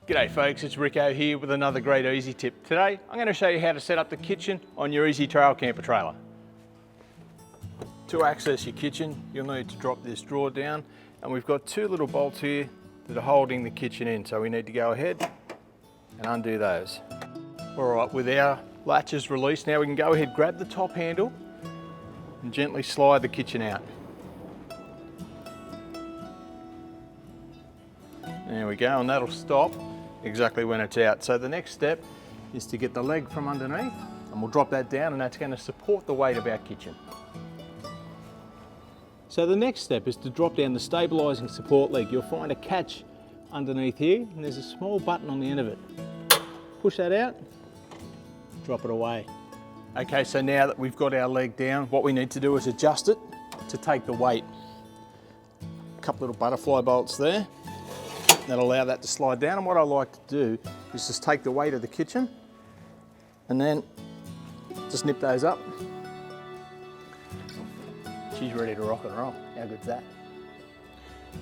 G'day folks, it's Ricko here with another great easy tip. Today I'm going to show you how to set up the kitchen on your Easy Trail camper trailer. To access your kitchen, you'll need to drop this drawer down, and we've got two little bolts here that are holding the kitchen in, so we need to go ahead and undo those. Alright, with our latches released, now we can go ahead, grab the top handle and gently slide the kitchen out. There we go, and that'll stop exactly when it's out. So the next step is to get the leg from underneath, and we'll drop that down, and that's going to support the weight of our kitchen. So the next step is to drop down the stabilising support leg. You'll find a catch underneath here, and there's a small button on the end of it. Push that out, drop it away. Okay, so now that we've got our leg down, what we need to do is adjust it to take the weight. A couple little butterfly bolts there. That'll allow that to slide down, and what I like to do is just take the weight of the kitchen and then just nip those up. She's ready to rock and roll. How good's that?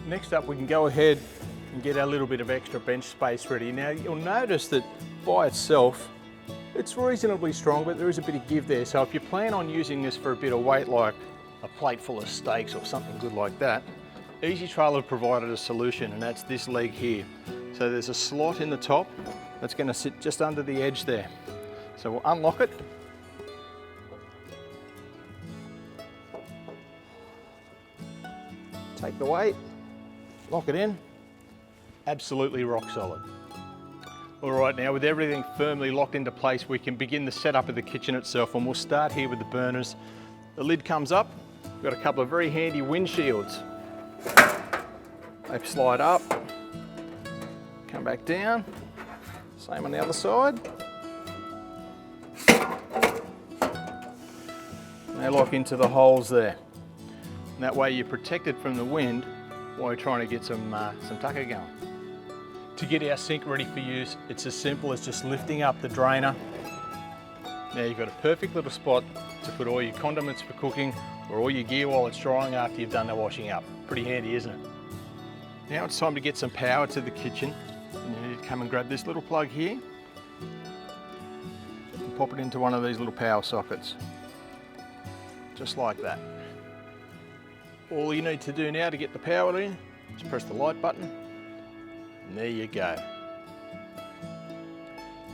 Next up, we can go ahead and get our little bit of extra bench space ready. Now you'll notice that by itself it's reasonably strong, but there is a bit of give there, so if you plan on using this for a bit of weight, like a plate full of steaks or something good like that, Easy Trail have provided a solution, and that's this leg here. So there's a slot in the top that's going to sit just under the edge there. So we'll unlock it. Take the weight, lock it in, absolutely rock solid. All right, now with everything firmly locked into place, we can begin the setup of the kitchen itself, and we'll start here with the burners. The lid comes up, we've got a couple of very handy windshields. They slide up, come back down, same on the other side. And they lock into the holes there. And that way you're protected from the wind while you're trying to get some tucker going. To get our sink ready for use, it's as simple as just lifting up the drainer. Now you've got a perfect little spot to put all your condiments for cooking or all your gear while it's drying after you've done the washing up. Pretty handy, isn't it? Now it's time to get some power to the kitchen. And you need to come and grab this little plug here and pop it into one of these little power sockets. Just like that. All you need to do now to get the power in is press the light button, and there you go.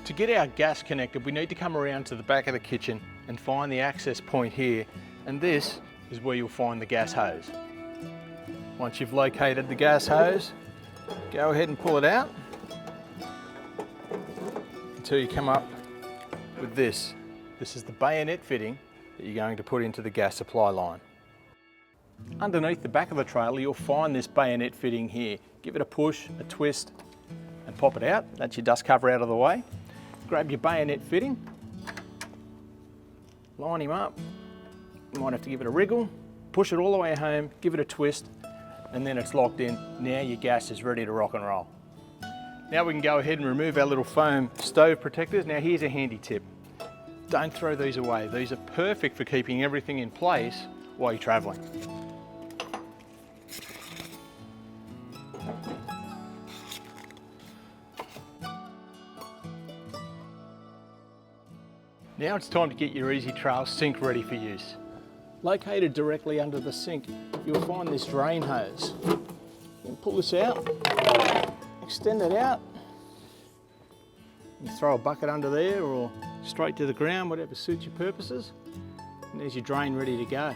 To get our gas connected, we need to come around to the back of the kitchen and find the access point here, and this is where you'll find the gas hose. Once you've located the gas hose, go ahead and pull it out until you come up with this. This is the bayonet fitting that you're going to put into the gas supply line. Underneath the back of the trailer, you'll find this bayonet fitting here. Give it a push, a twist, and pop it out. That's your dust cover out of the way. Grab your bayonet fitting, line him up. You might have to give it a wriggle, push it all the way home, give it a twist, and then it's locked in. Now your gas is ready to rock and roll. Now we can go ahead and remove our little foam stove protectors. Now here's a handy tip. Don't throw these away. These are perfect for keeping everything in place while you're traveling. Now it's time to get your Easy Trail sink ready for use. Located directly under the sink, you'll find this drain hose. You can pull this out, extend it out, you throw a bucket under there or straight to the ground, whatever suits your purposes, and there's your drain ready to go.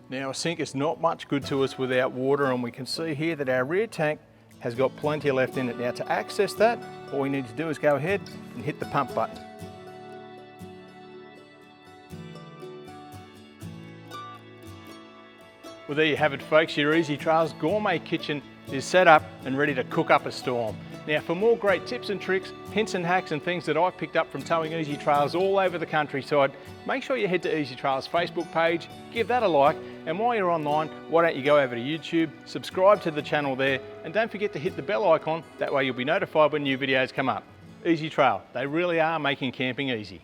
Now a sink is not much good to us without water, and we can see here that our rear tank has got plenty left in it. Now to access that, all we need to do is go ahead and hit the pump button. Well, there you have it folks, your Easy Trail's gourmet kitchen is set up and ready to cook up a storm. Now for more great tips and tricks, hints and hacks and things that I've picked up from towing Easy Trails all over the countryside, make sure you head to Easy Trails Facebook page, give that a like, and while you're online, why don't you go over to YouTube, subscribe to the channel there, and don't forget to hit the bell icon, that way you'll be notified when new videos come up. Easy Trail, they really are making camping easy.